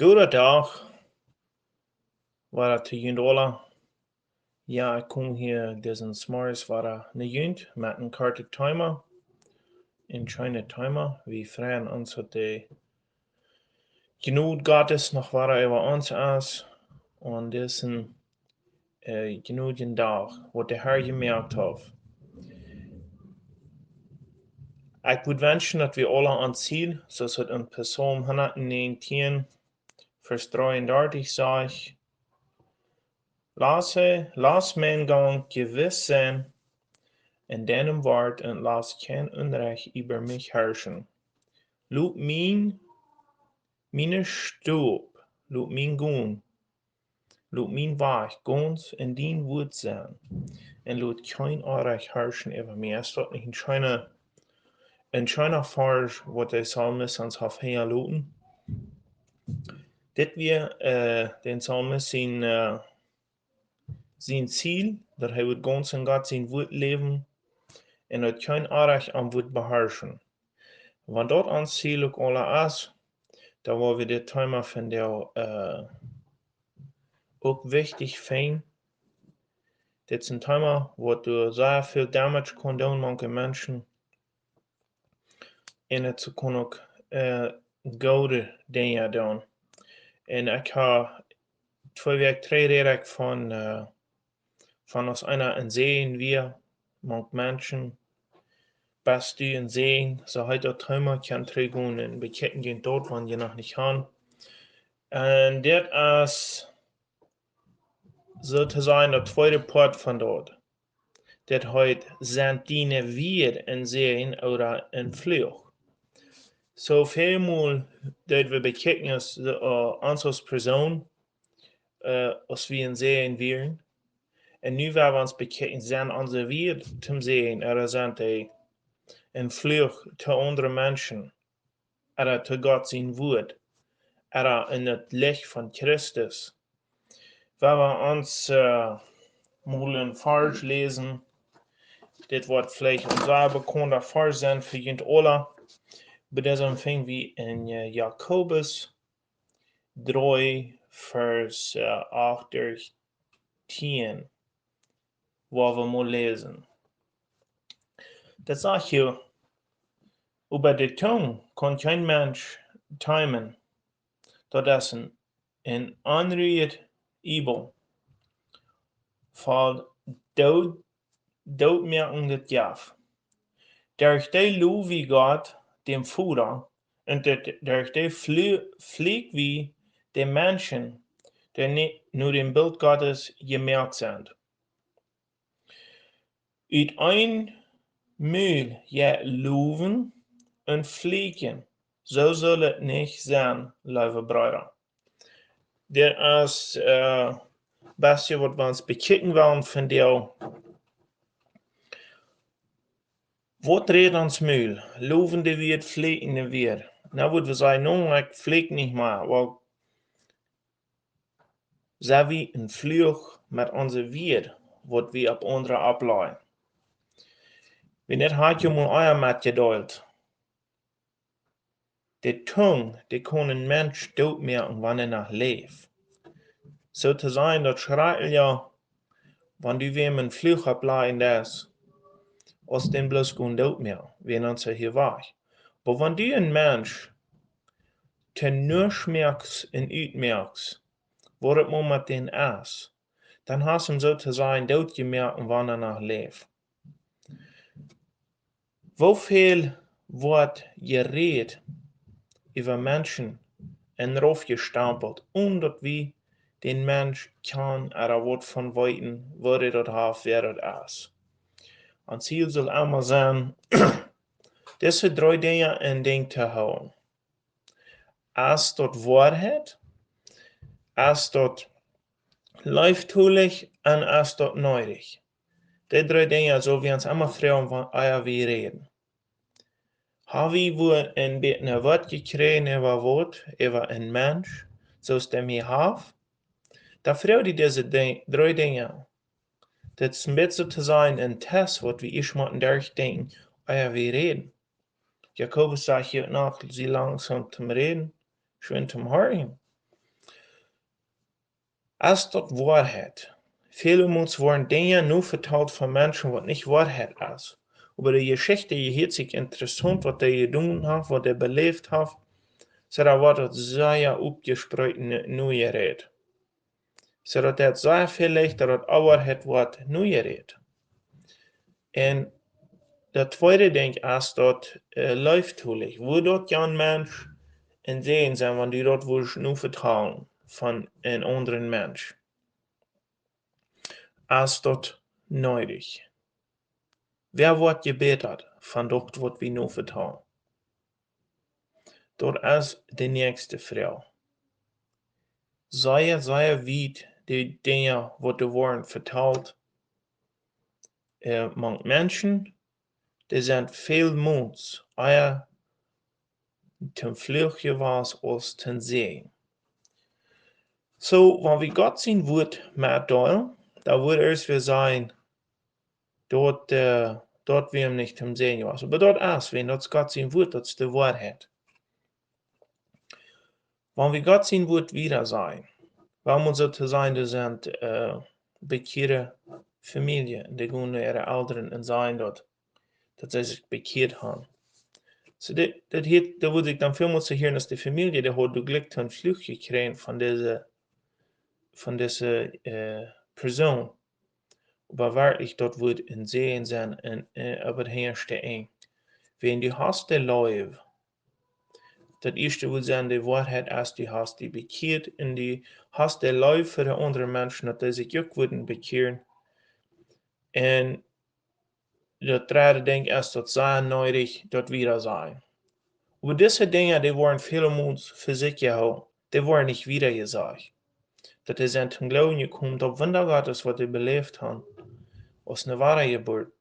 Goedendag, waar te Jundola. Ja, ik kom hier diesen Smars waar ne Jund met een kartig timer. In China timer. We vragen ons dat de genoeg Gottes nog waar over ons is. En diesen genoeg dag, wat de Herr gemerkt heeft. Ik would wensen dat we alle aan ziel, zoals het in Psalm 119, vers 33 zegt. Lass mijn gang gewiss zijn, en deinem Wort und lass kein Unrecht über mich herrschen. Loop meine Stub, loop mein Gun, loop mein Weg, ganz in dien Wut sein, und loop kein Unrecht herrschen über mich. Es steht nicht in China Farge, wat der Psalmist ans Hof herloten. Dit wir den Psalmist sein Ziel, dat hij wird ganz in Gott sein Wut leben, en dat kein Unrecht am Wut beherrschen. Want dat ons ziel ook alle is, da waar we dit thema vinden ook wichtig fijn. Dit is een thema wat door zeer veel damage kan doen manche mensen. En het kan ook goede dingen doen. En ik heb 2 weken terug van ons einer in Säajen wir, manche mensen, best du in Säajen, so halt der Thema kann trägen und beketten gehen dort, wann je noch nicht haben. Und das ist sozusagen der zweite Part von dort. Das heißt, sind diene Wieed in Säajen oder in Fluch. So vielmal, dass wir beketten uns als Person, als wir in Säajen wären. Und nu werden wir uns beketten, sind unsere Wieed zum Säajen, oder sind die in Fluch zu anderen Menschen, oder zu Gott sein Wort, oder in das Licht von Christus. Wenn wir uns mal in Vers lesen, das wird vielleicht ein sehr bekannter Vers sein für jeden alle, aber das empfangen wir in Jakobus 3, Vers 18, wo wir mal lesen. Das sagt hier, über die Tongue kann kein Mensch timen, dass ein anrührt Übel von doodmerkende Jaf. Durch die Lu wie Gott dem Vater und durch die Flieg wie den Menschen, die nur dem Bild Gottes gemerkt sind. Uit ein Mühl je loven und fliegen, so soll es nicht sein, liebe Brüder. Der ist Beste, was wir uns bekicken wollen von dir. Was dreht uns Mühl? Lovende wird, fliegende wird. Na, würden wir sagen, nun, ich flieg nicht mehr, weil so wie ein Fluch mit unser Wird, was wir auf andere ableiten. Wenn das hat ja mal euer Mat gedeilt. Die Tongue, die kann ein Mensch doodmerken, wann noch lebt. So zu sein, das schreit ja, wenn du wem ein Fluch ableiten lässt, als den bloß kein Dood mehr, wenn uns hier war. Aber wenn du ein Mensch ten nur schmerkst und utmerkst, wo das mal mit den ist, dann hast du ihm sozusagen Dood gemerkt, wann noch lebt. Wofür wird geredet über Menschen en Rauf gestampelt, omdat wie den Mensch kann oder wird von Weitem, wo er das hat, wer das ist. Ein Ziel soll einmal sein, diese 3 Dinge in Ding zu haben. Ist das Wahrheit, ist das leiftulich und ist das neurig. Die 3 Dinge sollen wir uns immer fragen, wann wir reden. Haben wir ein bisschen Wort gekriegt über einen Mensch, so es dem hier hat? Da fragt ihr diese 3 Dinge. Das ist ein bisschen zu sein, ein Test, was wir ich mal durchdenken, wir reden. Jakobus sagt hier nach, sie langsam zum Reden, schön zum Hören. Als dat Wahrheit. Viele Mals worden Dinge nur verteld van Menschen, wat nicht Wahrheit ist. Über die Geschichte je sich interessant, was die gedaan haben, was die beleefd haben. So da wordt het sehr opgesproken nu gereed. Zodat het sehr vielleicht dat Wahrheit wordt nu gereed. En dat tweede denk is dat leeftoelig. Wo dat Jan Mensch en sehen zijn, want die dat wil nu vertrouwen van een andere Mensch. Is dat nodig. Wer wordt gebeterd van dat wat we nu vertrouwen? Dat is de nächste vrouw. Sehr weit die Dinge, wat er worden verteld. Manche Menschen, die sind veel moeds eher ten Fluch gewas als ten Säajen. So, wenn wir Gott sein Wort mitdeilen, da wird erst wir sein, dort wir ihm nicht zum Säajen was. Aber dort ist, wenn das Gott sein Wort, das ist die Wahrheit. Wenn wir Gott sein Wort wieder sein, warum uns so zu sein, das sind bekehrte Familien, die gehen ihre Eltern und sagen dort, dass sie sich bekehrt haben. So, da würde ich dann vielmals zu hören, dass die Familie, die hat Glück einen Fluch gekriegt von dieser Person. Aber wirklich, dort wird in Säajen sein, aber herrscht eng. Wenn du hast der Leib, das erste will sein, die Wahrheit ist, du hast die bekehrt, und du hast der Leib für die anderen Menschen, dass die sich auch würden bekehren. Und das dritte Ding ist, das sei nötig, das wieder sein. Aber diese Dinge, die waren vielmals für sich gehalten, die waren nicht wieder gesagt. Dat is aan ten glauben gekommen, dat Wunder Gottes, wat die beleefd haben, aus eine wahre Geburt,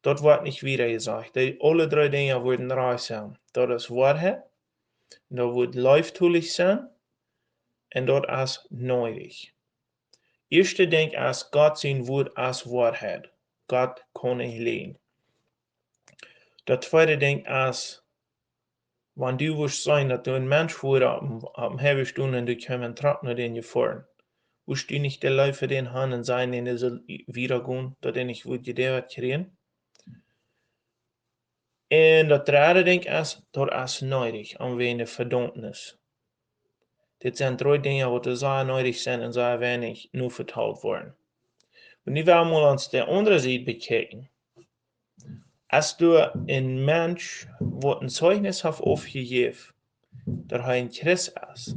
dat wordt nicht wieder gesagt. Die alle drei Dinge worden reich sein. Dat is Wahrheit, dat wordt leeftoelig sein, und dat is nötig. Erste Ding ist, Gott sein Wort als Wahrheit. Gott kann nicht leben. Das zweite Ding ist, wenn du willst sein, dass du ein Mensch wirst, am halben Stunde, und du kommst trocken den gefahren. Willst du nicht der Leute für den haben und sein, den soll wiedergehen, dass er nicht wird gedauert kriegen? Und das dritte Ding ist, das ist nötig, an wenig Verdammnis. Das sind drei Dinge, die sehr nötig sind und sehr wenig nur verteilt worden. Und die werden mal uns der andere Seite bekijken. Als du ein Mensch, der ein Zeugnis hat aufgegeben, dass er ein Christ ist,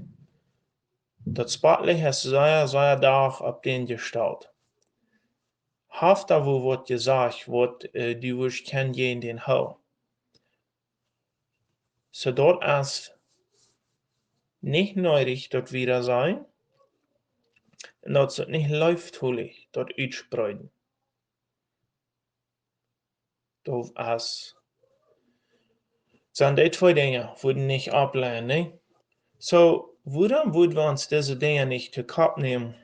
das Spotlicht ist sehr Tag auf den gestellt. Haft da wo wird gesagt, was du wirst kennen in den Hau. So dort ist nicht nötig, dort wieder sein, und dort ist nicht leuftolig, dort utspreiden. Dort ist, sind die zwei Dinge, würden nicht ablehnen, ne? So, warum würden wir uns diese Dinge nicht zu Kopf nehmen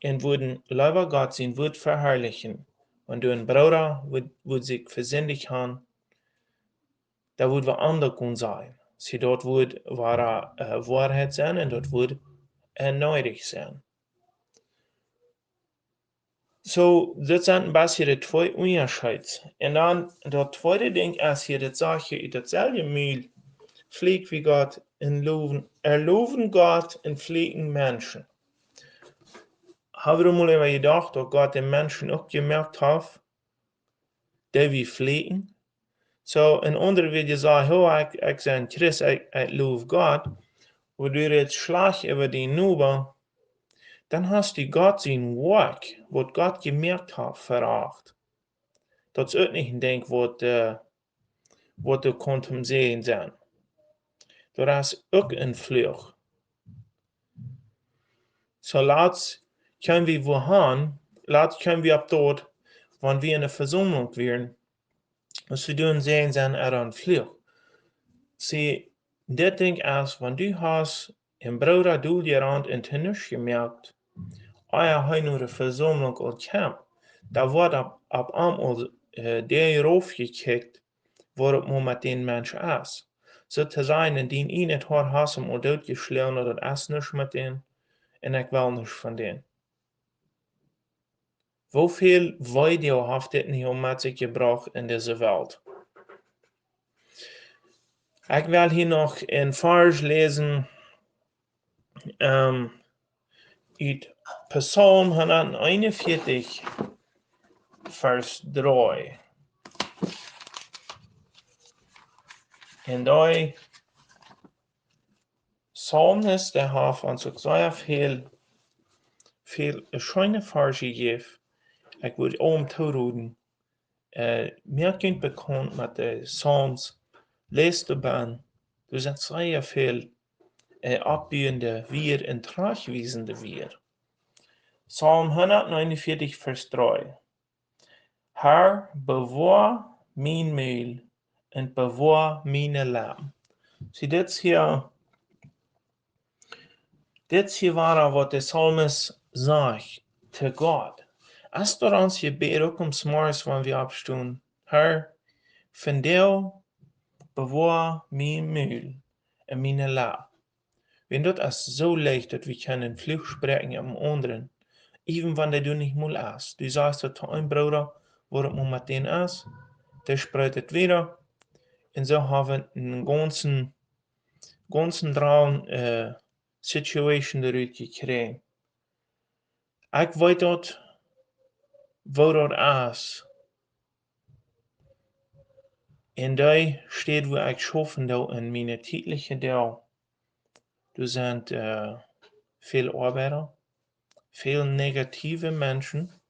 und würden lieber Gott sein Wort verherrlichen? Und du ein Bruder würd sich versündigt haben, da würden wir anders sein. Sie dort wird wahre Wahrheit sein, und dort wird nötig sein. So, das sind ein bisschen die zwei Unterschiede. Und dann, das zweite Ding ist hier, das sage ich, dasselbe Mühl fliegt wie Gott in Loven. Loven Gott in fliegen Menschen. Haben wir mal über gedacht, dass Gott den Menschen auch gemerkt hat, der wir fliegen? So, in andere wird gesagt, oh, ich bin Christ, ich love Gott, wo du jetzt schlag über die Nuber, dann hast du Gott sein Werk, was Gott gemerkt hat, veracht. Das ist auch nicht ein Ding, was du konntest sehen sein. Das ist auch ein Fluch. So, laat können wir wohin, können wir ab dort, wenn wir in der Versammlung wären, was wir tun sehen, sind ein Fluch. Sie, das Ding ist, wenn du hast ein Bruder durchgerannt und nicht gemerkt, hij nur eine Versammlung und kam, da wird ab einmal der raufgekickt, wo man mit den Menschen ist. So zu sein, in den ihnen hat hassen und dort geschlagen oder das nicht mit denen, und ich will nicht von denen. Hoeveel video heeft dit niet met zich gebracht in deze wereld? Ik wil hier nog een vers lezen uit Psalm 141, vers 3. En daar Psalmist, der heeft ons ook zeer veel schöne versen gegeven. Ik wil om toeroeden. Meer kunt bekend met de Psalms, leest de baan. Er zijn zeer veel opbouwende weer en terugwijzende weer. Psalm 149, vers 3. Herr, bewaar mijn meel en bewaar mijn lam. Zie, dit hier waar wat de psalmist zegt te God. Als door ons gebed ook om 's morgens wanneer we opstaan, Herr, vandaag bewaar mijn meel en mijn lam. Wenn dat is zo leicht, dat we kunnen Fluch spreken am anderen, even wanneer du nicht mal ist. Du sagst dat ein Bruder, wo het met den ist, der spricht het wieder, und so haben wir einen ganzen drauen Situation eruit gekregen. Ich weet dat, wo dat ist. En daar steht, wo ich schaffen da in meine tägliche Deel. Du sind veel Arbeiter, veel negative Menschen.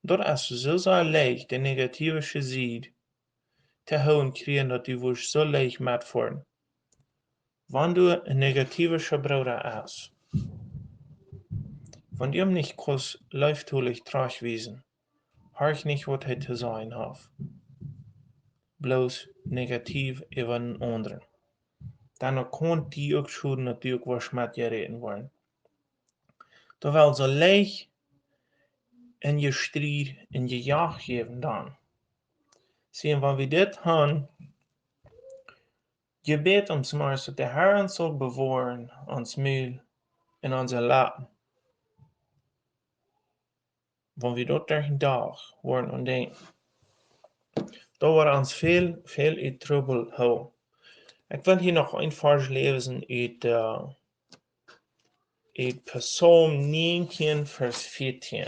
Dat is zo leicht, de negatieve Seite te houden kriegen, dat du wirst so leicht mitfahren. Wenn du ein negativer Bruder ist, wenn du ihm nicht kannst leiftulich tragweisen, hör nicht, was er zu sagen hat. Bloß negativ über einen anderen. Dann kann die auch schon natürlich was mit dir reden wollen. Da will so leicht in je Streit, in je Jagd geben dann. Sehen, wenn wir das haben, Gebet uns maar, dat de Herr ons zal bewahren, ons Mühl en onze Lappen. Wenn wir dort durch den Tag worden und denken, da war uns viel in Trubel hou. Ich will hier noch ein Vers lesen uit Psalm 19, vers 14.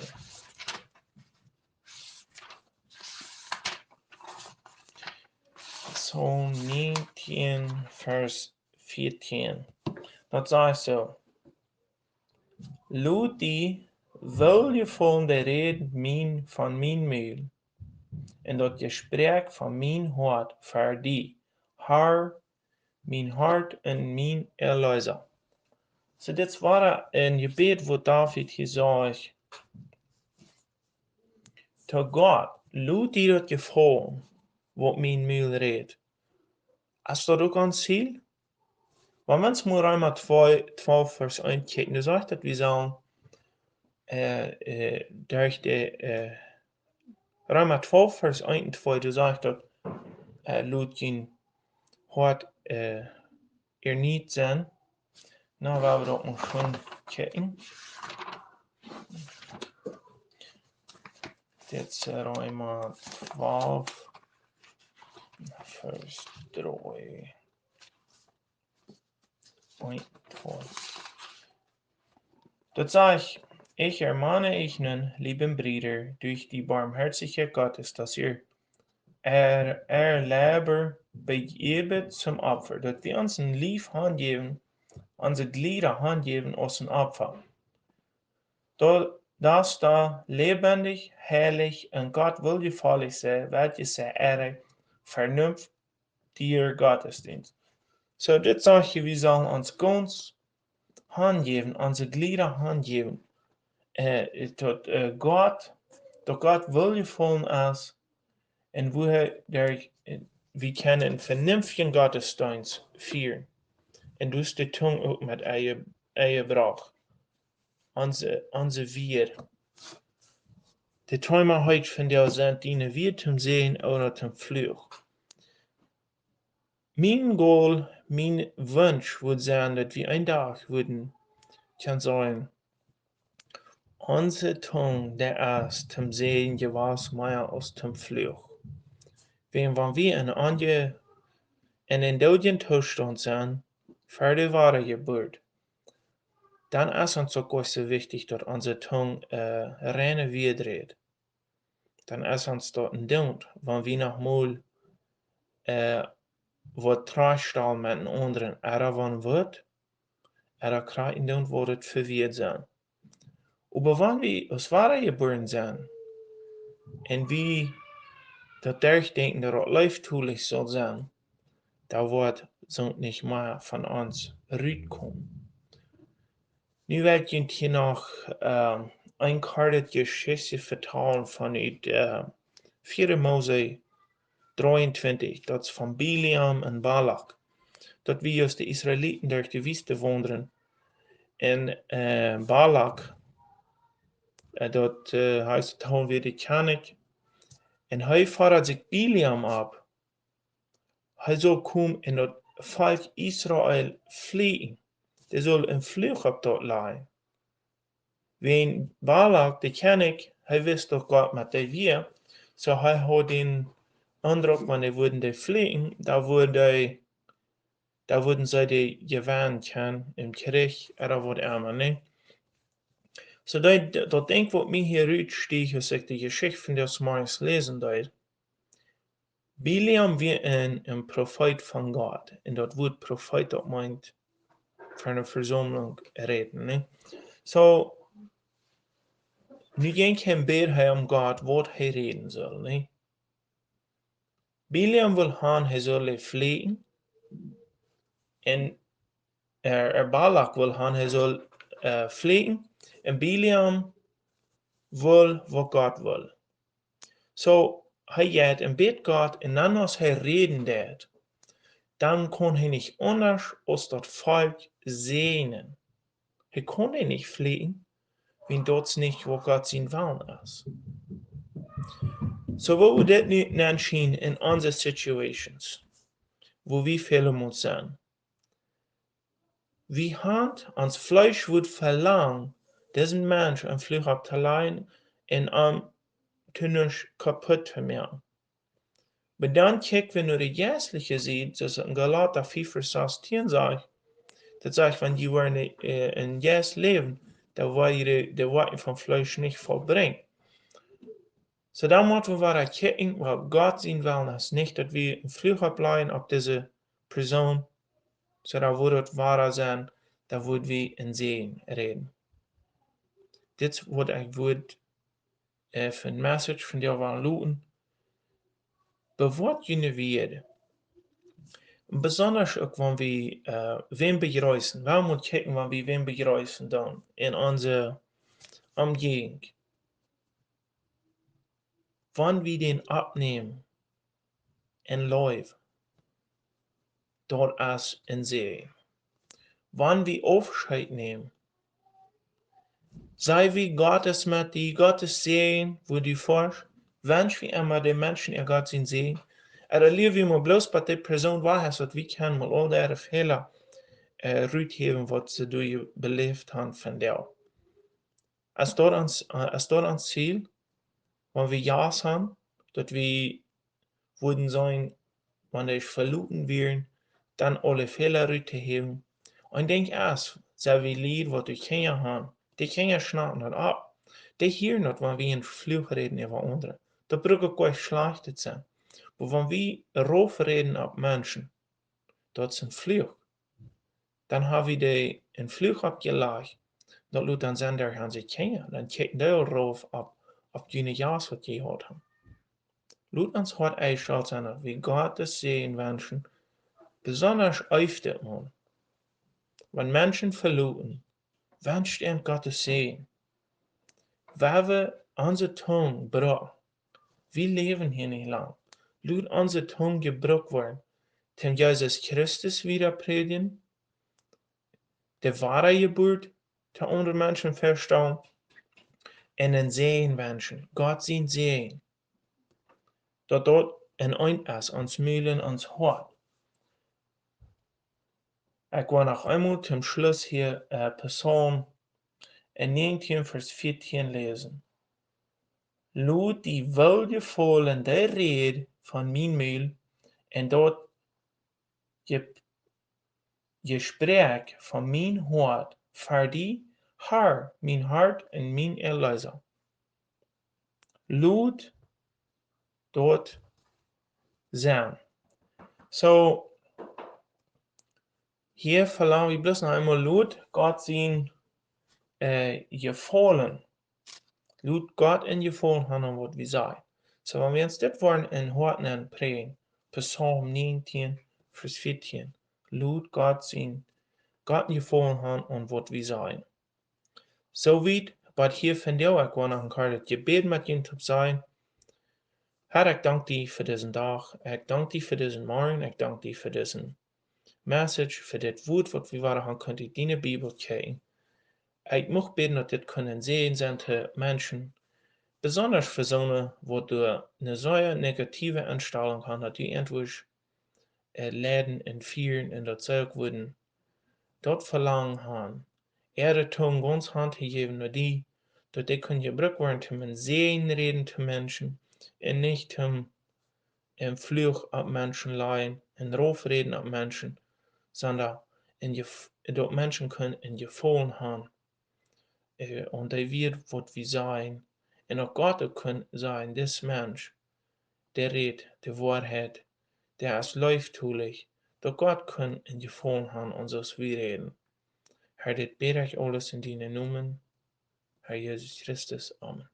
Psalm 19, vers 14. Dat sagt so: Laat die welgevallige reden van mijn meel, en dat gesprek van mijn hart voor die, Herr, mijn hart en mijn erlöser. So, dit war een gebed, wo David gezegd, to God, laat die dat gevallen, wat mijn meel redt. Is dat ook ons ziel? Wenn wir uns mal Römer 12, Vers 1 kijken, dan zegt dat we zullen durch die Römer 12, Vers 1 und 2, da sagt dat laat je hart niet zijn. Nou, waar we dat nog gewoon kijken. Dit is Römer 12, Vers 3. Dat sagt, ich ermahne euch nun, lieben Brüder, durch die Barmherzigkeit Gottes, dass ihr Leber begebet zum Opfer, dass wir uns ein Lief handgeben, unsere Glieder handgeben aus dem Opfer. Das da lebendig, heilig und Gott wohlgefällig sei, welches sei Ehre, vernünftiger Gottesdienst. So, das sagt wir sollen uns ganz handgeben, unsere Glieder handgeben, tot Gott wohlgefallen ist, und wir können einen vernünftigen Gottesdienst führen. Und du die Tongue auch mit eier Brauch. Unsere Wir. Die Träume heute von der sind diene wir zum Sehen oder zum Fluch. Mein Goal, mein Wunsch würde sein, dass wir einen Tag würden, kann sein, Onze Tung, der ist zum Sehen gewas mehr als zum Fluch. Wenn wir in den doden Zustand sind, für die wahre Geburt, dann ist uns auch so wichtig, dass unsere Tung reine Wied. Dann ist uns dort ein Ding, wenn wir noch mal wat trastal met een anderen er van wordt, er krijgen dan wordt het verweerd zijn. Aber wenn wir aus wahre geboren sind, und wie dat durchdenken, dass das leiftulich soll sein, da wird so nicht mehr von uns rüberkommen. Nu werd je hier noch ein kartet Geschichte vertellen von 4 Mose 23, dat is van Biliam en Balak. Dat wie als de Israëlieten durch die Wüste wanderen. En Balak, dat heißt, dat weer de Kanik. En hij fordert zich Biliam ab. Hij zal komen en dat volk Israël fliehen. Der soll een Fluch op dat lijden. Wenn Balak, de Kanik, hij wist doch Gott met de weer. So hij had den Eindruck, wanneer würden die fliehen, da würden sie die gewarnt können im Krieg, oder was immer, ne? So, dat denk wat mij hier uitsteeg, als ik de Geschichte van des Morgens lesen deed. Biliam wie een Prophet von Gott. En dat woord Prophet, dat meint voor een verzameling reden, ne? So, nu ging hem beter hij Gott, wat hij reden soll, ne? Biliam wil gaan, hij soll fliehen. En Balak wil gaan, hij soll fliehen. En Biliam wil wat Gott wil. So, hij gaat en bidt Gott, en dan als hij reden deed, dan kon hij niet anders als dat volk zegenen. Hij kon niet fliehen, wenn dat niet wat Gott zijn willen is. So, wat we dit nu aanzien in onze situations, wo we fehlen moeten zijn. Wie hat ans Fleisch wird verlangt, diesen Mensch ein Fluch abzuleihen und tünisch kaputt zu machen. Aber dann kijken wir nur die geestliche Seite, das in Galater 5, Vers 16 sagt, das sagt, wenn die waren in Geist leben, da war die Worte vom Fleisch nicht vollbringen. So dann müssen wir kijken, weil Gott sehen will, ist nicht, dass wir ein Fluch ableihen auf diese Person, so da würde es wahrer sein, da würden wir in Sehen reden. Dit wordt ik woord für een message von dir waren looten. Bewort je Wied. Besonders auch, wenn wir wen begrüßen. Wir müssen gucken, wenn wir wen begrüßen dann in unserer Umgebung. Wenn wir den abnehmen in Läufe, dort ist in See. Wenn wir Aufscheid nehmen, sei wie Gottes mit die Gottes sehen, wo die forsch, wünsch wie immer den Menschen ihr Gott sind sehen. Er lief wie mal bloß bei der Person war, dass wir können mal all ihre Fehler rütheben, was sie durch belebt haben von der. Als dort ans Ziel, wenn wir ja haben, dass wir würden sein, wenn ich verluten wären, dann alle Fehler rütheben. Und denk erst, so wie Lied, was die Kinder haben, die Kinder schnappen das ab. Die hören nicht, wenn wir in Fluch reden über andere. Das braucht gar nicht schlecht sein. Aber wenn wir rauf reden auf Menschen, das ist ein Fluch. Dann haben wir die in Fluch abgelegt. Das lässt dann sein, der haben sie Kinder. Dann kicken die rauf auf die Jas, was die gehört haben. Lass uns heute einstellen sein, wie Gott das sehen Menschen, besonders öfter mal. Wenn Menschen verloren, wünscht er Gottes Segen. Weil wir unsere Tongue brauchen. Wir leben hier nicht lang. Lass unsere Tongue gebraucht werden, dem Jesus Christus wieder predigen, der wahre Geburt der anderen Menschen verstehen, und den Segen wünschen. Gott sein Segen. Dort in uns, uns Mühlen, uns Hort. Ich war noch einmal zum Schluss hier Psalm in 19 vers 14 lesen. Laat die welgevallen der Rede van mijn mail en dat gesprek van mijn hart voor die haar, mijn hart en mijn Erlöser. Laat dat zijn. So, hier verlangen wir bloß noch einmal Laut Gott sein gefallen. Laut Gott in gefallen haben, was wir sagen. So, wenn wir uns das wollen in Horten und prägen, Psalm 19, Vers 14. Laut Gott sein, Gott gefallen haben und was wir sagen. So weit, aber hier finde ich auch noch ein paar Gebet mit Ihnen zu sein. Herr, ich danke dir für diesen Tag. Ich danke dir für diesen Morgen. Ich danke dir für diesen Message, für das Wort, was wir waren können, in deine Bibel kriegen. Ich möchte beten, dass das können sehen sind für Menschen, besonders für so wo du eine solche negative Einstellung hast, dass die endlich Läden und Vieren in der Zeug wurden, dort verlangen haben, ihre Tongue ganz handgegeben, nur die, dass die können gebraucht werden, zum Sehen reden zu Menschen, und nicht zum Fluch ab Menschen leihen, und Raufreden ab Menschen, sondern dort Menschen können in Gefallen haben. Und die wird, was wir sein. Und auch Gott kann sein, das Mensch, der redet die Wahrheit, der ist läuftulich, doch Gott kann in Gefallen haben und so wir reden. Herr, das bete ich alles in deinen Namen, Herr Jesus Christus. Amen.